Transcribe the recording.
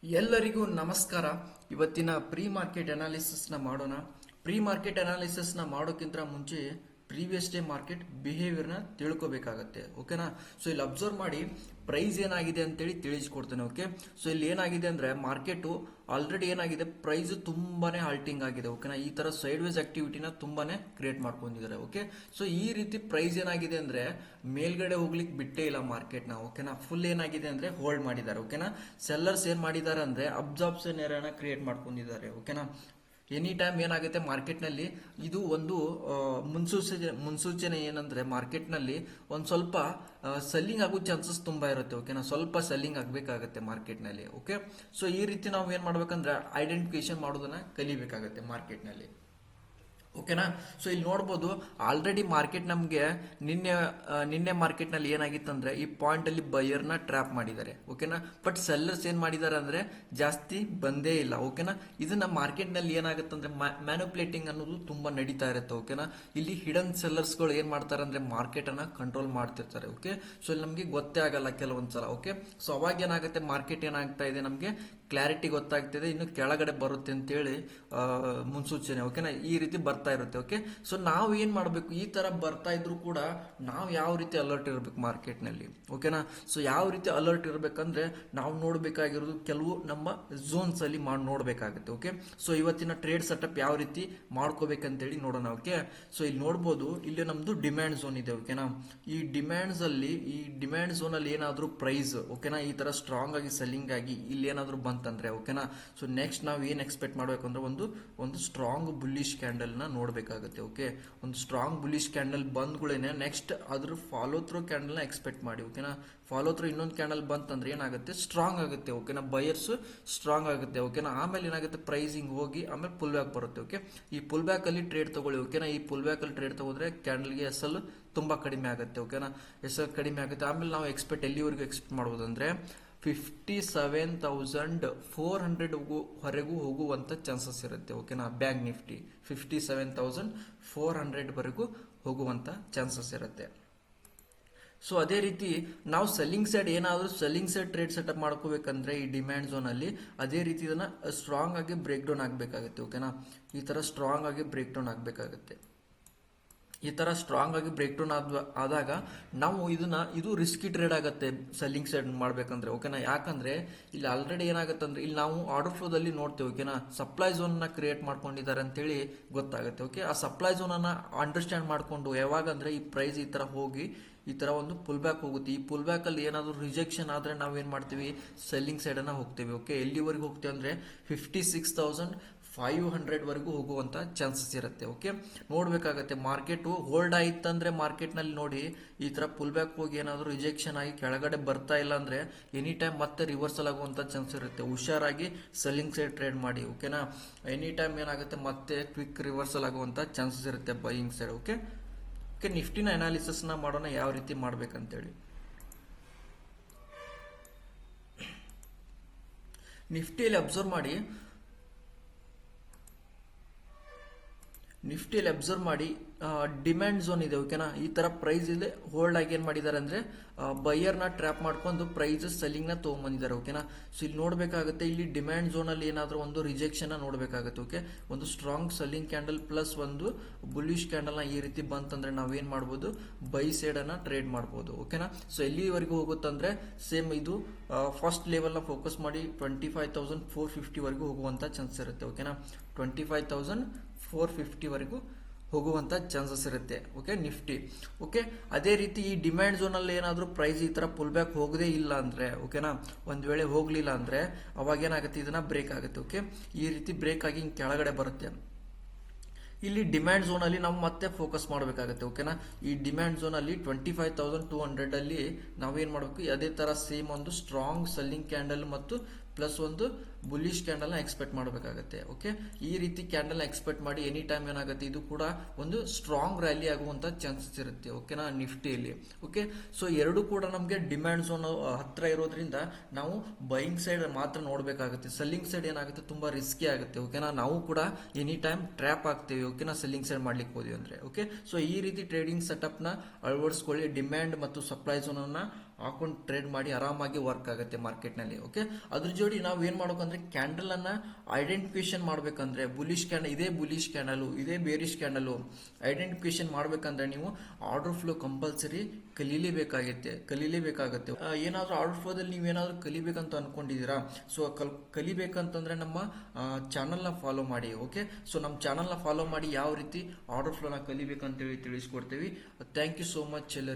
ಎಲ್ಲರಿಗೂ ನಮಸ್ಕಾರ. ಇವತ್ತಿನ ಪ್ರೀ ಮಾರ್ಕೆಟ್ ಅನಾಲಿಸಿಸ್ನ ಮಾಡೋಣ. ಪ್ರೀ ಮಾರ್ಕೆಟ್ ಅನಾಲಿಸಿಸ್ನ ಮಾಡೋಕ್ಕಿಂತ ಮುಂಚೆ ಪ್ರೀವಿಯಸ್ ಡೇ ಮಾರ್ಕೆಟ್ ಬಿಹೇವಿಯರ್ನ ತಿಳ್ಕೊಬೇಕಾಗತ್ತೆ. ಓಕೆನಾ? ಸೊ ಇಲ್ಲಿ ಅಬ್ಸರ್ವ್ ಮಾಡಿ ಪ್ರೈಸ್ ಏನಾಗಿದೆ ಅಂತೇಳಿ ತಿಳಿಸ್ಕೊಡ್ತೇನೆ. ಓಕೆ, ಸೊ ಇಲ್ಲಿ ಏನಾಗಿದೆ ಅಂದ್ರೆ ಮಾರ್ಕೆಟು ಆಲ್ರೆಡಿ ಏನಾಗಿದೆ, ಪ್ರೈಸ್ ತುಂಬಾನೇ ಹಾಲ್ಟಿಂಗ್ ಆಗಿದೆ. ಓಕೆನಾ? ಈ ತರ ಸೈಡ್ ವೇಸ್ ಆಕ್ಟಿವಿಟಿನ ತುಂಬಾನೇ ಕ್ರಿಯೇಟ್ ಮಾಡ್ಕೊಂಡಿದ್ದಾರೆ. ಓಕೆ, ಸೊ ಈ ರೀತಿ ಪ್ರೈಸ್ ಏನಾಗಿದೆ ಅಂದ್ರೆ ಮೇಲ್ಗಡೆ ಹೋಗ್ಲಿಕ್ಕೆ ಬಿಟ್ಟೇ ಇಲ್ಲ ಮಾರ್ಕೆಟ್ನ. ಓಕೆನಾ? ಫುಲ್ ಏನಾಗಿದೆ ಅಂದ್ರೆ ಹೋಲ್ಡ್ ಮಾಡಿದ್ದಾರೆ. ಓಕೆನಾ? ಸೆಲ್ಲರ್ಸ್ ಏನ್ ಮಾಡಿದ್ದಾರೆ ಅಂದ್ರೆ ಅಬ್ಸಾರ್ಪ್ಷನ್ ಏರಿಯಾನ ಕ್ರಿಯೇಟ್ ಮಾಡ್ಕೊಂಡಿದ್ದಾರೆ. ಓಕೆನಾ? ಎನಿ ಟೈಮ್ ಏನಾಗುತ್ತೆ ಮಾರ್ಕೆಟ್ನಲ್ಲಿ ಇದು ಒಂದು ಮುನ್ಸೂಚನೆ ಏನಂದ್ರೆ ಮಾರ್ಕೆಟ್ನಲ್ಲಿ ಒಂದು ಸ್ವಲ್ಪ ಸೆಲ್ಲಿಂಗ್ ಆಗೋ ಚಾನ್ಸಸ್ ತುಂಬಾ ಇರುತ್ತೆ. ಓಕೆನಾ? ಸ್ವಲ್ಪ ಸೆಲ್ಲಿಂಗ್ ಆಗಬೇಕಾಗತ್ತೆ ಮಾರ್ಕೆಟ್ನಲ್ಲಿ. ಓಕೆ, ಸೊ ಈ ರೀತಿ ನಾವು ಏನ್ ಮಾಡ್ಬೇಕಂದ್ರೆ ಐಡೆಂಟಿಫಿಕೇಶನ್ ಮಾಡೋದನ್ನ ಕಲಿಬೇಕಾಗತ್ತೆ ಮಾರ್ಕೆಟ್ನಲ್ಲಿ. ಓಕೆನಾ? ಸೊ ಇಲ್ಲಿ ನೋಡ್ಬೋದು ಆಲ್ರೆಡಿ ಮಾರ್ಕೆಟ್ ನಮಗೆ ನಿನ್ನೆ ಮಾರ್ಕೆಟ್ ನಲ್ಲಿ ಏನಾಗಿತ್ತಂದ್ರೆ ಈ ಪಾಯಿಂಟ್ ಅಲ್ಲಿ ಬಯರ್ನ ಟ್ರ್ಯಾಪ್ ಮಾಡಿದ್ದಾರೆ. ಓಕೆನಾ? ಬಟ್ ಸೆಲ್ಲರ್ಸ್ ಏನ್ ಮಾಡಿದ್ದಾರೆ ಅಂದ್ರೆ ಜಾಸ್ತಿ ಬಂದೇ ಇಲ್ಲ. ಓಕೆನಾ? ಇದನ್ನ ಮಾರ್ಕೆಟ್ ನಲ್ಲಿ ಏನಾಗುತ್ತೆ ಮ್ಯಾನುಪ್ಲೇಟಿಂಗ್ ಅನ್ನೋದು ತುಂಬಾ ನಡೀತಾ ಇರುತ್ತೆ. ಓಕೆನಾ? ಇಲ್ಲಿ ಹಿಡನ್ ಸೆಲ್ಲರ್ಸ್ ಗಳು ಏನ್ ಮಾಡ್ತಾರೆ ಅಂದ್ರೆ ಮಾರ್ಕೆಟ್ ಅನ್ನ ಕಂಟ್ರೋಲ್ ಮಾಡ್ತಿರ್ತಾರೆ. ಓಕೆ, ಸೊ ಇಲ್ಲಿ ನಮಗೆ ಗೊತ್ತೇ ಆಗಲ್ಲ ಕೆಲವೊಂದ್ಸಲ. ಓಕೆ, ಸೊ ಅವಾಗ ಏನಾಗುತ್ತೆ ಮಾರ್ಕೆಟ್ ಏನಾಗ್ತಾ ಇದೆ ನಮಗೆ ಕ್ಲಾರಿಟಿ ಗೊತ್ತಾಗ್ತಿದೆ, ಇನ್ನು ಕೆಳಗಡೆ ಬರುತ್ತೆ ಅಂತೇಳಿ ಮುನ್ಸೂಚನೆ. ಓಕೆನಾ? ಈ ರೀತಿ ಬರ್ತಾ ಇರುತ್ತೆ. ಓಕೆ, ಸೊ ನಾವು ಏನ್ ಮಾಡ್ಬೇಕು, ಈ ತರ ಬರ್ತಾ ಇದ್ರು ಕೂಡ ನಾವು ಯಾವ ರೀತಿ ಅಲರ್ಟ್ ಇರಬೇಕು ಮಾರ್ಕೆಟ್ ನಲ್ಲಿ. ಓಕೆನಾ? ಸೊ ಯಾವ ರೀತಿ ಅಲರ್ಟ್ ಇರಬೇಕಂದ್ರೆ ನಾವು ನೋಡ್ಬೇಕಾಗಿರೋದು ಕೆಲವು ನಮ್ಮ ಝೋನ್ಸ್ ಅಲ್ಲಿ ನೋಡ್ಬೇಕಾಗುತ್ತೆ. ಓಕೆ, ಸೊ ಇವತ್ತಿನ ಟ್ರೇಡ್ ಸೆಟಪ್ ಯಾವ ರೀತಿ ಮಾಡ್ಕೋಬೇಕಂತೇಳಿ ನೋಡೋಣ. ಓಕೆ, ಸೊ ಇಲ್ಲಿ ನೋಡ್ಬೋದು ಇಲ್ಲಿ ನಮ್ದು ಡಿಮ್ಯಾಂಡ್ ಝೋನ್ ಇದೆ. ಓಕೆನಾ? ಈ ಡಿಮ್ಯಾಂಡ್ ಝೋನ್ ಅಲ್ಲಿ ಏನಾದ್ರೂ ಪ್ರೈಸ್ ಓಕೆನಾ ಈ ತರ ಸ್ಟ್ರಾಂಗ್ ಆಗಿ ಸೆಲ್ಲಿಂಗ್ ಆಗಿ ಇಲ್ಲಿ ಏನಾದ್ರೂ ಬಂತಂದ್ರೆ ಓಕೆನಾ, ಸೊ ನೆಕ್ಸ್ಟ್ ನಾವು ಏನ್ ಎಕ್ಸ್ಪೆಕ್ಟ್ ಮಾಡ್ಬೇಕು ಅಂದ್ರೆ ಒಂದು ಸ್ಟ್ರಾಂಗ್ ಬುಲ್ಲಿಶ್ ಕ್ಯಾಂಡಲ್ ನ ನೋಡ್ಬೇಕಾಗುತ್ತೆ. ಓಕೆ, ಒಂದು ಸ್ಟ್ರಾಂಗ್ ಬುಲ್ಲಿಶ್ ಕ್ಯಾಂಡಲ್ ಬಂದ್ಗಳೇನೆ ನೆಕ್ಸ್ಟ್ ಅದ್ರ ಫಾಲೋ ಥ್ರೂ ಕ್ಯಾಂಡಲ್ ನ ಎಕ್ಸ್ಪೆಕ್ಟ್ ಮಾಡಿ. ಓಕೆನಾ? ಫಾಲೋ ಥ್ರೂ ಇನ್ನೊಂದು ಕ್ಯಾಂಡಲ್ ಬಂತಂದ್ರೆ ಏನಾಗುತ್ತೆ, ಸ್ಟ್ರಾಂಗ್ ಆಗುತ್ತೆ. ಓಕೆನಾ? ಬಯರ್ಸ್ ಸ್ಟ್ರಾಂಗ್ ಆಗುತ್ತೆ. ಓಕೆನಾ? ಆಮೇಲೆ ಏನಾಗುತ್ತೆ ಪ್ರೈಸಿಂಗ್ ಹೋಗಿ ಆಮೇಲೆ ಪುಲ್ ಬ್ಯಾಕ್ ಬರುತ್ತೆ. ಓಕೆ, ಈ ಪುಲ್ ಬ್ಯಾಕ್ ಅಲ್ಲಿ ಟ್ರೇಡ್ ತಗೊಳ್ಳಿ. ಓಕೆನಾ? ಈ ಪುಲ್ ಬ್ಯಾಕ್ ಅಲ್ಲಿ ಟ್ರೇಡ್ ತಗೋದ್ರೆ ಕ್ಯಾಂಡಲ್ಗೆ ಎಸ್ಎಲ್ ತುಂಬಾ ಕಡಿಮೆ ಆಗುತ್ತೆ. ಓಕೆನಾ? ಎಸ್ಎಲ್ ಕಡಿಮೆ ಆಗುತ್ತೆ. ಆಮೇಲೆ ನಾವು ಎಲ್ಲಿವರೆಗೂ ಎಕ್ಸ್ಪೆಕ್ಟ್ ಮಾಡ್ಬೋದು ಅಂದ್ರೆ 57,400 ವರೆಗೂ ಹೋಗುವಂತ ಚಾನ್ಸಸ್ ಇರುತ್ತೆ. ಓಕೆನಾ? ಬ್ಯಾಂಕ್ ನಿಫ್ಟಿ 57,400 ವರೆಗೂ ಹೋಗುವಂತ ಚಾನ್ಸಸ್ ಇರುತ್ತೆ. ಸೊ ಅದೇ ರೀತಿ ನಾವು ಸೆಲ್ಲಿಂಗ್ ಸೈಡ್ ಟ್ರೇಡ್ ಸೆಟಪ್ ಮಾಡ್ಕೋಬೇಕಂದ್ರೆ ಈ ಡಿಮ್ಯಾಂಡ್ ಝೋನ್ ಅಲ್ಲಿ ಅದೇ ರೀತಿ ಇದನ್ನ ಸ್ಟ್ರಾಂಗ್ ಆಗಿ ಬ್ರೇಕ್ ಡೌನ್ ಆಗ್ಬೇಕಾಗುತ್ತೆ. ಓಕೆನಾ? ಈ ತರ ಸ್ಟ್ರಾಂಗ್ ಆಗಿ ಬ್ರೇಕ್ ಡೌನ್ ಆಗ್ಬೇಕಾಗುತ್ತೆ. ಈ ತರ ಸ್ಟ್ರಾಂಗ್ ಆಗಿ ಬ್ರೇಕ್ ಡೌನ್ ಆದಾಗ ನಾವು ಇದು ರಿಸ್ಕಿ ಟ್ರೇಡ್ ಆಗುತ್ತೆ ಸೆಲ್ಲಿಂಗ್ ಸೈಡ್ ಮಾಡ್ಬೇಕಂದ್ರೆ. ಓಕೆನಾ? ಯಾಕಂದ್ರೆ ಇಲ್ಲಿ ಆಲ್ರೆಡಿ ಏನಾಗುತ್ತೆ ಅಂದ್ರೆ ಇಲ್ಲಿ ನಾವು ಆರ್ಡರ್ ಫ್ಲೋದಲ್ಲಿ ನೋಡ್ತೇವೆ. ಓಕೆನಾ? ಸಪ್ಲೈ ಝೋನ್ ನ ಕ್ರಿಯೇಟ್ ಮಾಡ್ಕೊಂಡಿದ್ದಾರೆ ಅಂತೇಳಿ ಗೊತ್ತಾಗುತ್ತೆ. ಓಕೆ, ಆ ಸಪ್ಲೈ ಝೋನ್ ಅನ್ನ ಅಂಡರ್ಸ್ಟ್ಯಾಂಡ್ ಮಾಡ್ಕೊಂಡು ಯಾವಾಗಂದ್ರೆ ಈ ಪ್ರೈಸ್ ಈ ತರ ಹೋಗಿ ಈ ತರ ಒಂದು ಪುಲ್ ಬ್ಯಾಕ್ ಹೋಗುತ್ತೆ. ಈ ಪುಲ್ ಬ್ಯಾಕ್ ಅಲ್ಲಿ ಏನಾದ್ರು ರಿಜೆಕ್ಷನ್ ಆದ್ರೆ ನಾವ್ ಏನ್ ಮಾಡ್ತೀವಿ, ಸೆಲ್ಲಿಂಗ್ ಸೈಡ್ ಅನ್ನ ಹೋಗ್ತೇವೆ. ಓಕೆ, ಎಲ್ಲಿವರೆಗೂ ಹೋಗ್ತೇವೆ ಅಂದ್ರೆ 56,500 ವರೆಗೂ ಹೋಗುವಂತ ಚಾನ್ಸಸ್ ಇರುತ್ತೆ. ಓಕೆ, ನೋಡ್ಬೇಕಾಗತ್ತೆ ಮಾರ್ಕೆಟ್ ಹೋಲ್ಡ್ ಆಯ್ತಂದ್ರೆ ಮಾರ್ಕೆಟ್ ನಲ್ಲಿ ನೋಡಿ ಈ ತರ ಪುಲ್ ಬ್ಯಾಕ್ ಹೋಗಿ ಏನಾದ್ರು ರಿಜೆಕ್ಷನ್ ಆಗಿ ಕೆಳಗಡೆ ಬರ್ತಾ ಇಲ್ಲ ಅಂದ್ರೆ ಎನಿ ಟೈಮ್ ಮತ್ತೆ ರಿವರ್ಸಲ್ ಆಗುವಂತ ಚಾನ್ಸ್ ಇರುತ್ತೆ. ಹುಷಾರಾಗಿ ಸೆಲ್ಲಿಂಗ್ ಸೈಡ್ ಟ್ರೇಡ್ ಮಾಡಿ. ಓಕೆನಾ? ಎನಿ ಟೈಮ್ ಏನಾಗುತ್ತೆ ಮತ್ತೆ ಕ್ವಿಕ್ ರಿವರ್ಸಲ್ ಆಗುವಂತ ಚಾನ್ಸಸ್ ಇರುತ್ತೆ ಬೈಯಿಂಗ್ ಸೈಡ್. ಓಕೆ, ನಿಫ್ಟಿನ ಅನಾಲಿಸಿಸ್ ನ ಮಾಡೋಣ ಯಾವ ರೀತಿ ಮಾಡ್ಬೇಕಂತೇಳಿ. ನಿಫ್ಟಿಯಲ್ಲಿ ಅಬ್ಸರ್ವ್ ಮಾಡಿ ಡಿಮ್ಯಾಂಡ್ ಝೋನ್ ಇದೆ. ಓಕೆನಾ? ಈ ತರ ಪ್ರೈಸ್ ಇದೆ ಹೋಲ್ಡ್ ಆಗಿ ಏನ್ ಮಾಡಿದ್ದಾರೆ ಅಂದ್ರೆ ಬೈಯರ್ ನ ಟ್ರ್ಯಾಪ್ ಮಾಡ್ಕೊಂಡು ಪ್ರೈಸ್ ಸೆಲ್ಲಿಂಗ್ ನ ತಗೊಂಡ್ಬಂದಿದ್ದಾರೆ. ಓಕೆನಾ? ಸೊ ಇಲ್ಲಿ ನೋಡ್ಬೇಕಾಗುತ್ತೆ ಇಲ್ಲಿ ಡಿಮ್ಯಾಂಡ್ ಝೋನ್ ಅಲ್ಲಿ ಏನಾದ್ರೂ ಒಂದು ರಿಜೆಕ್ಷನ್ ನೋಡ್ಬೇಕಾಗುತ್ತೆ. ಓಕೆ, ಒಂದು ಸ್ಟ್ರಾಂಗ್ ಸೆಲ್ಲಿಂಗ್ ಕ್ಯಾಂಡಲ್ ಪ್ಲಸ್ ಒಂದು ಬುಲಿಶ್ ಕ್ಯಾಂಡಲ್ ನ ಈ ರೀತಿ ಬಂತಂದ್ರೆ ನಾವ್ ಏನ್ ಮಾಡ್ಬೋದು, ಬೈ ಸೈಡ್ ಅನ್ನ ಟ್ರೇಡ್ ಮಾಡ್ಬೋದು. ಓಕೆನಾ? ಸೊ ಎಲ್ಲಿವರೆಗೂ ಹೋಗುತ್ತಂದ್ರೆ ಸೇಮ್ ಇದು ಫಸ್ಟ್ ಲೆವೆಲ್ ನ ಫೋಕಸ್ ಮಾಡಿ 25,450 ವರೆಗೂ ಹೋಗುವಂತ ಚಾನ್ಸ್ ಇರುತ್ತೆ. ಓಕೆನಾ? 25,450 ವರೆಗೂ ಹೋಗುವಂತ ಚಾನ್ಸಸ್ ಇರುತ್ತೆ. Okay, Nifty. ಓಕೆ, ಅದೇ ರೀತಿ ಈ ಡಿಮ್ಯಾಂಡ್ ಝೋನ್ ಅಲ್ಲಿ ಏನಾದ್ರೂ ಪ್ರೈಸ್ ಈ ತರ ಪುಲ್ ಬ್ಯಾಕ್ ಹೋಗದೇ ಇಲ್ಲ ಅಂದ್ರೆ ಓಕೆನಾ, ಒಂದ್ ವೇಳೆ ಹೋಗ್ಲಿಲ್ಲ ಅಂದ್ರೆ ಅವಾಗ ಏನಾಗುತ್ತೆ, ಇದನ್ನ ಬ್ರೇಕ್ ಆಗುತ್ತೆ. ಓಕೆ, ಈ ರೀತಿ ಬ್ರೇಕ್ ಆಗಿ ಕೆಳಗಡೆ ಬರುತ್ತೆ. ಇಲ್ಲಿ ಡಿಮ್ಯಾಂಡ್ ಝೋನ್ ಅಲ್ಲಿ ನಾವು ಮತ್ತೆ ಫೋಕಸ್ ಮಾಡಬೇಕಾಗುತ್ತೆ. ಓಕೆನಾ? ಈ ಡಿಮ್ಯಾಂಡ್ ಝೋನ್ ಅಲ್ಲಿ 25,200 ಅಲ್ಲಿ ನಾವೇನ್ ಮಾಡಬೇಕು, ಅದೇ ತರ ಸೇಮ್ ಒಂದು ಸ್ಟ್ರಾಂಗ್ ಸೆಲ್ಲಿಂಗ್ ಕ್ಯಾಂಡಲ್ ಮತ್ತು ಪ್ಲಸ್ ಒಂದು ಬುಲಿಶ್ ಕ್ಯಾಂಡಲ್ ನ ಎಕ್ಸ್ಪೆಕ್ಟ್ ಮಾಡಬೇಕಾಗುತ್ತೆ. ಓಕೆ, ಈ ರೀತಿ ಕ್ಯಾಂಡಲ್ ನ ಎಕ್ಸ್ಪೆಕ್ಟ್ ಮಾಡಿ ಎನಿ ಟೈಮ್ ಏನಾಗುತ್ತೆ ಇದು ಕೂಡ ಒಂದು ಸ್ಟ್ರಾಂಗ್ ರ್ಯಾಲಿ ಆಗುವಂತ ಚಾನ್ಸಸ್ ಇರುತ್ತೆ. ಓಕೆನಾ? ನಿಫ್ಟಿಯಲ್ಲಿ. ಓಕೆ, ಸೊ ಎರಡು ಕೂಡ ನಮಗೆ ಡಿಮ್ಯಾಂಡ್ ಝೋನ್ ಹತ್ರ ಇರೋದ್ರಿಂದ ನಾವು ಬೈಯಿಂಗ್ ಸೈಡ್ ಮಾತ್ರ ನೋಡ್ಬೇಕಾಗುತ್ತೆ. ಸೆಲ್ಲಿಂಗ್ ಸೈಡ್ ಏನಾಗುತ್ತೆ ತುಂಬಾ ರಿಸ್ಕಿ ಆಗುತ್ತೆ. ಓಕೆನಾ? ನಾವು ಕೂಡ ಎನಿ ಟೈಮ್ ಟ್ರ್ಯಾಪ್ ಆಗ್ತೇವೆ. ಓಕೆನಾ? ಸೆಲ್ಲಿಂಗ್ ಸೈಡ್ ಮಾಡ್ಲಿಕ್ಕೆ ಹೋದ್ವಿ ಅಂದ್ರೆ. ಓಕೆ, ಸೊ ಈ ರೀತಿ ಟ್ರೇಡಿಂಗ್ ಸೆಟಪ್ ನ ಅಳವಡಿಸ್ಕೊಳ್ಳಿ. ಡಿಮ್ಯಾಂಡ್ ಮತ್ತು ಸಪ್ಲೈ ಝೋನ್ ಅನ್ನ ಹಾಕೊಂಡು ಟ್ರೇಡ್ ಮಾಡಿ ಆರಾಮಾಗಿ ವರ್ಕ್ ಆಗುತ್ತೆ ಮಾರ್ಕೆಟ್ನಲ್ಲಿ. ಓಕೆ, ಅದ್ರ ಜೋಡಿ ನಾವು ಏನು ಮಾಡ್ಬೇಕಂದ್ರೆ ಕ್ಯಾಂಡಲ್ ಅನ್ನ ಐಡೆಂಟಿಫಿಕೇಶನ್ ಮಾಡ್ಬೇಕಂದ್ರೆ ಬುಲಿಶ್ ಕ್ಯಾಂಡಲ್, ಇದೇ ಬುಲಿಶ್ ಕ್ಯಾಂಡಲು, ಇದೇ ಬೇರಿಶ್ ಕ್ಯಾಂಡಲು ಐಡೆಂಟಿಫಿಕೇಶನ್ ಮಾಡ್ಬೇಕಂದ್ರೆ ನೀವು ಆರ್ಡರ್ ಫ್ಲೋ ಕಂಪಲ್ಸರಿ ಕಲೀಲೇಬೇಕಾಗತ್ತೆ. ಏನಾದರೂ ಆರ್ಡರ್ ಫ್ಲೋದಲ್ಲಿ ನೀವೇನಾದ್ರೂ ಕಲಿಬೇಕಂತ ಅನ್ಕೊಂಡಿದ್ದೀರಾ, ಸೊ ಕಲಿಬೇಕಂತಂದ್ರೆ ನಮ್ಮ ಚಾನಲ್ನ ಫಾಲೋ ಮಾಡಿ. ಓಕೆ, ಸೊ ನಮ್ಮ ಚಾನಲ್ನ ಫಾಲೋ ಮಾಡಿ ಯಾವ ರೀತಿ ಆರ್ಡರ್ ಫ್ಲೋನ ಕಲಿಬೇಕಂತೇಳಿ ತಿಳಿಸ್ಕೊಡ್ತೀವಿ. ಥ್ಯಾಂಕ್ ಯು ಸೋ ಮಚ್ ಎಲ್ಲರಿಗೂ.